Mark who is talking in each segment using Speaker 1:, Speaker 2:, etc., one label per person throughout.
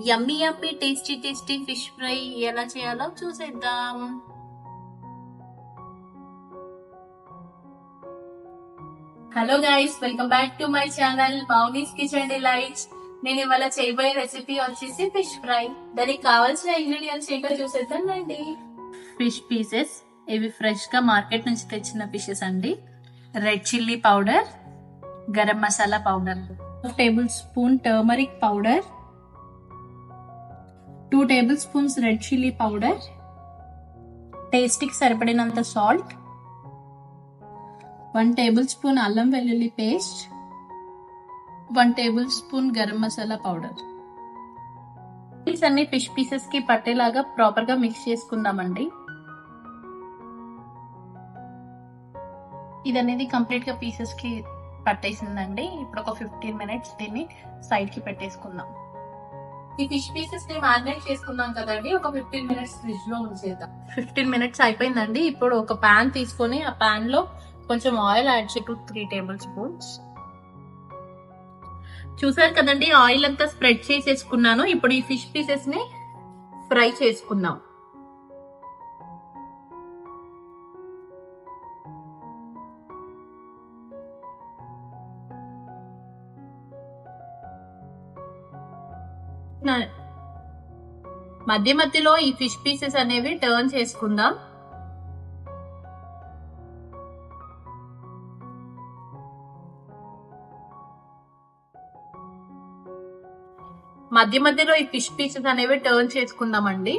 Speaker 1: యమ్మీ yummy tasty tasty fish fry ఎలా చేయాలో చూసేద్దాం. Hello guys, welcome back to my channel Mouni's kitchen delights. నేను ఇవాళ చేయబోయే రెసిపీ వచ్చేసి ఫిష్ ఫ్రై. దానికి కావాల్సిన ఇంగ్రీడియంట్స్ ఏంటో చూసేద్దాం రండి. ఫిష్ పీసెస్, ఇవి ఫ్రెష్ గా మార్కెట్ నుంచి తెచ్చిన ఫిషెస్ అండి. Red chilli powder, garam masala powder, 1 tablespoon turmeric powder, 2 tablespoons red chilli powder, టేస్ట్కి సరిపడినంత సాల్ట్, 1 టేబుల్ స్పూన్ అల్లం వెల్లుల్లి paste, 1 tablespoon garam masala powder. అన్ని ఫిష్ పీసెస్ కి పట్టేలాగా ప్రాపర్ గా మిక్స్ చేసుకుందామండి. ఇది అనేది కంప్లీట్ గా పీసెస్ కి పట్టేసిందండి. ఇప్పుడు ఒక 15 మినిట్స్ దీన్ని సైడ్ కి పెట్టేసుకుందాం. ఈ ఫిష్ పీసెస్ ని మ్యారినేట్ చేసుకున్నాం కదండి, ఒక 15 మినిట్స్ ఫ్రిడ్జ్ లో ఉంచేద్దాం. 15 మినిట్స్ అయిపోయిందండి. ఇప్పుడు ఒక పాన్ తీసుకొని ఆ పాన్ లో కొంచెం ఆయిల్ యాడ్ చేసి 3 టేబుల్ స్పూన్స్. చూసారు కదండి, ఆయిల్ అంతా స్ప్రెడ్ చేసేసుకున్నాను. ఇప్పుడు ఈ ఫిష్ పీసెస్ ని ఫ్రై చేసుకుందాం. మధ్య మధ్యలో ఈ ఫిష్ పీసెస్ అనేవి టర్న్ చేసుకుందాం. మధ్య మధ్యలో ఈ ఫిష్ పీసెస్ అనేవి టర్న్ చేసుకుందామండి.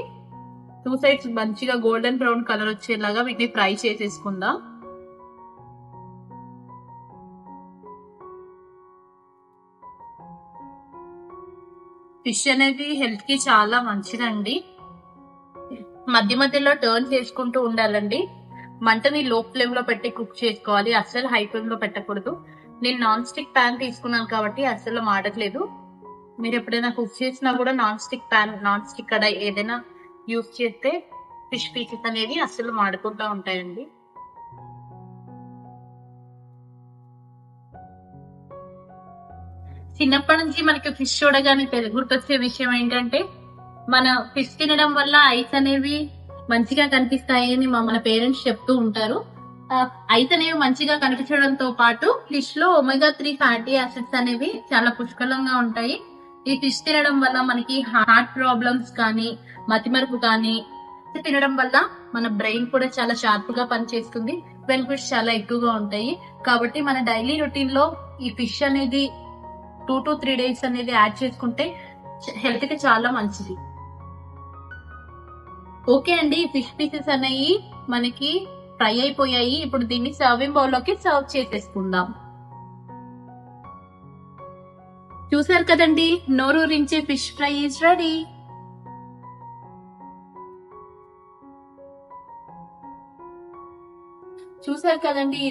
Speaker 1: 2 సైడ్స్ మంచిగా గోల్డెన్ బ్రౌన్ కలర్ వచ్చేలాగా వీటిని ఫ్రై చేసేసుకుందాం. ఫిష్ అనేది హెల్త్ కి చాలా మంచిదండి. మధ్య మధ్యలో టర్న్ చేసుకుంటూ ఉండాలండి. మంటని లో ఫ్లేమ్ లో పెట్టి కుక్ చేసుకోవాలి, అస్సలు హై ఫ్లేమ్ లో పెట్టకూడదు. నేను నాన్ స్టిక్ ప్యాన్ తీసుకున్నాను కాబట్టి అస్సలు మాడట్లేదు. మీరు ఎప్పుడైనా కుక్ చేసినా కూడా non stick pan, non stick kadai ఏదైనా యూజ్ చేస్తే ఫిష్ పీసెస్ అనేవి అస్సలు మాడకుండా ఉంటాయండి. చిన్నప్పటి నుంచి మనకి ఫిష్ చూడగానే గుర్తొచ్చే విషయం ఏంటంటే, మన ఫిష్ తినడం వల్ల ఐస్ అనేవి మంచిగా కనిపిస్తాయి అని మన పేరెంట్స్ చెప్తూ ఉంటారు. ఐస్ అనేవి మంచిగా కనిపించడంతో పాటు ఫిష్ లో ఒమేగా 3 ఫ్యాటీ యాసిడ్స్ అనేవి చాలా పుష్కలంగా ఉంటాయి. ఈ ఫిష్ తినడం వల్ల మనకి హార్ట్ ప్రాబ్లమ్స్ కానీ, మతిమరుపు కానీ, తినడం వల్ల మన బ్రెయిన్ కూడా చాలా షార్ప్ గా పనిచేస్తుంది. బెనిఫిట్స్ చాలా ఎక్కువగా ఉంటాయి. కాబట్టి మన డైలీ రొటీన్ లో ఈ ఫిష్ అనేది 2 to 3 డేస్ అనేది యాడ్ చేసుకుంటే హెల్త్ కి చాలా మంచిది. ఓకే అండి, ఫిష్ పీసెస్ అనేవి మనకి ఫ్రై అయిపోయాయి. ఇప్పుడు దీన్ని సర్వింగ్ బౌల్ లోకి సర్వ్ చేసేసుకుందాం. చూసారు కదండి, నోరూరించే ఫిష్ ఫ్రై ఈజ్ రెడీ. చూసారు కదండి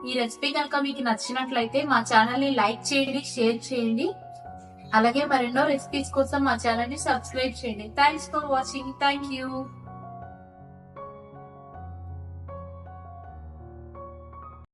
Speaker 1: ఈ రెసిపీ కనుక మీకు నచ్చినట్లయితే మా ఛానల్ ని లైక్ చేయండి, షేర్ చేయండి. అలాగే మరెన్నో రెసిపీస్ కోసం మా ఛానల్ ని సబ్స్క్రైబ్ చేయండి. Thanks for watching. Thank you.